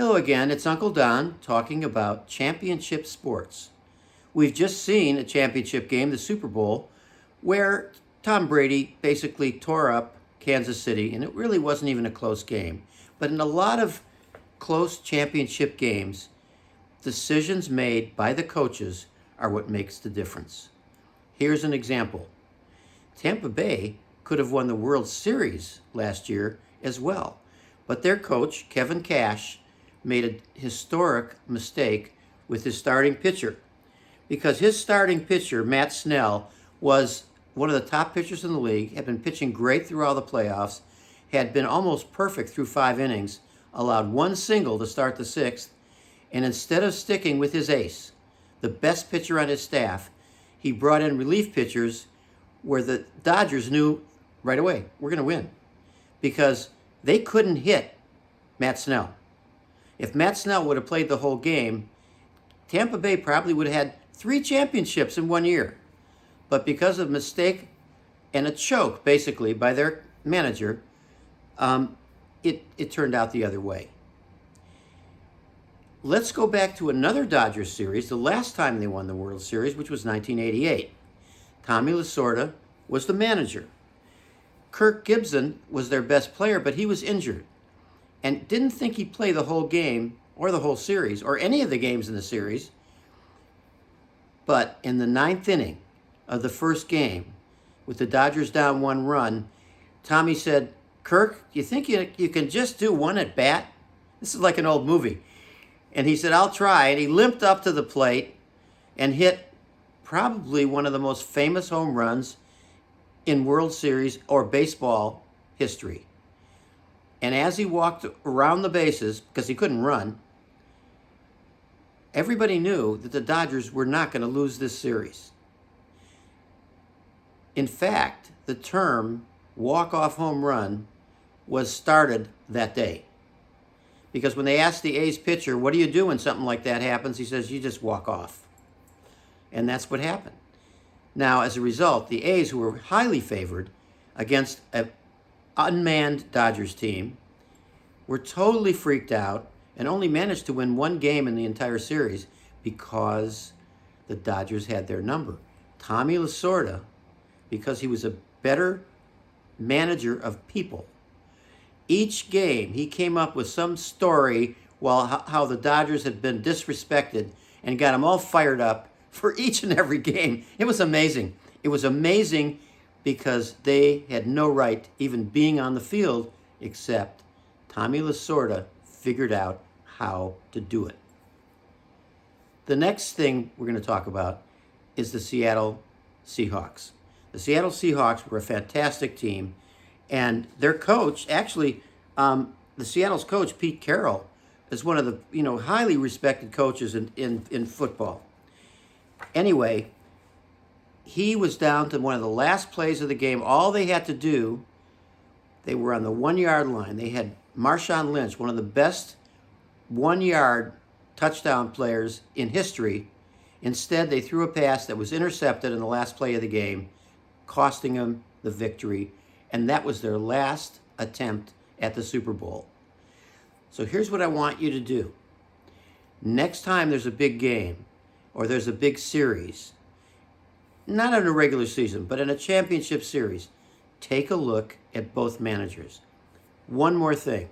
Hello again, it's Uncle Don talking about championship sports. We've just seen a championship game, the Super Bowl, where Tom Brady basically tore up Kansas City, and it really wasn't even a close game. But in a lot of close championship games, decisions made by the coaches are what makes the difference. Here's an example. Tampa Bay could have won the World Series last year as well, but their coach, Kevin Cash, made a historic mistake with his starting pitcher because his starting pitcher, Matt Snell, was one of the top pitchers in the league, had been pitching great through all the playoffs, had been almost perfect through 5 innings, allowed one single to start the 6th, and instead of sticking with his ace, the best pitcher on his staff, he brought in relief pitchers where the Dodgers knew right away, we're going to win, because they couldn't hit Matt Snell. If Matt Snell would have played the whole game, Tampa Bay probably would have had 3 championships in 1 year. But because of a mistake and a choke, basically, by their manager, it turned out the other way. Let's go back to another Dodgers series, the last time they won the World Series, which was 1988. Tommy Lasorda was the manager. Kirk Gibson was their best player, but he was injured and didn't think he'd play the whole game or the whole series or any of the games in the series. But in the 9th inning of the first game, with the Dodgers down 1 run, Tommy said, "Kirk, you think you can just do one at bat?" This is like an old movie. And he said, "I'll try." And he limped up to the plate and hit probably one of the most famous home runs in World Series or baseball history. And as he walked around the bases, because he couldn't run, everybody knew that the Dodgers were not going to lose this series. In fact, the term walk-off home run was started that day. Because when they asked the A's pitcher, what do you do when something like that happens? He says, you just walk off. And that's what happened. Now, as a result, the A's, who were highly favored against an unmanned Dodgers team, were totally freaked out and only managed to win 1 game in the entire series because the Dodgers had their number. Tommy Lasorda, because he was a better manager of people, each game he came up with some story how the Dodgers had been disrespected and got them all fired up for each and every game. It was amazing. It was amazing because they had no right even being on the field, except Tommy Lasorda figured out how to do it. The next thing we're going to talk about is the Seattle Seahawks. The Seattle Seahawks were a fantastic team, and their coach, actually, the Seattle's coach, Pete Carroll, is one of the highly respected coaches in football. Anyway, he was down to one of the last plays of the game. All they had to do, they were on the 1-yard line. They had Marshawn Lynch, one of the best 1-yard touchdown players in history. Instead, they threw a pass that was intercepted in the last play of the game, costing them the victory. And that was their last attempt at the Super Bowl. So here's what I want you to do. Next time there's a big game or there's a big series, not in a regular season, but in a championship series, take a look at both managers. One more thing.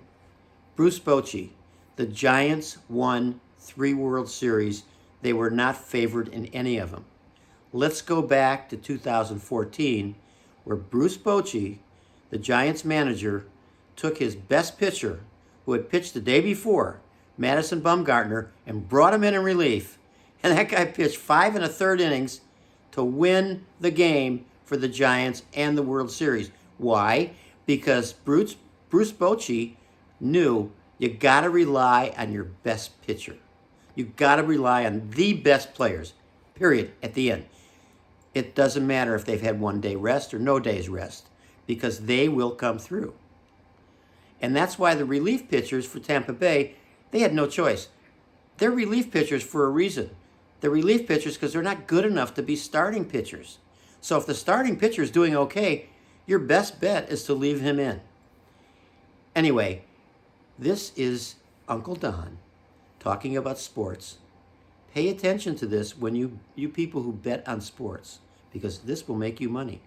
Bruce Bochy, the Giants won 3 World Series. They were not favored in any of them. Let's go back to 2014, where Bruce Bochy, the Giants manager, took his best pitcher, who had pitched the day before, Madison Bumgarner, and brought him in relief. And that guy pitched 5 1/3 innings to win the game for the Giants and the World Series. Why? Because Bruce Bochy knew you got to rely on your best pitcher. You got to rely on the best players, period, at the end. It doesn't matter if they've had 1 day rest or no days rest, because they will come through. And that's why the relief pitchers for Tampa Bay, they had no choice. They're relief pitchers for a reason. They're relief pitchers because they're not good enough to be starting pitchers. So if the starting pitcher is doing okay, your best bet is to leave him in. Anyway, this is Uncle Don talking about sports. Pay attention to this when you people who bet on sports, because this will make you money.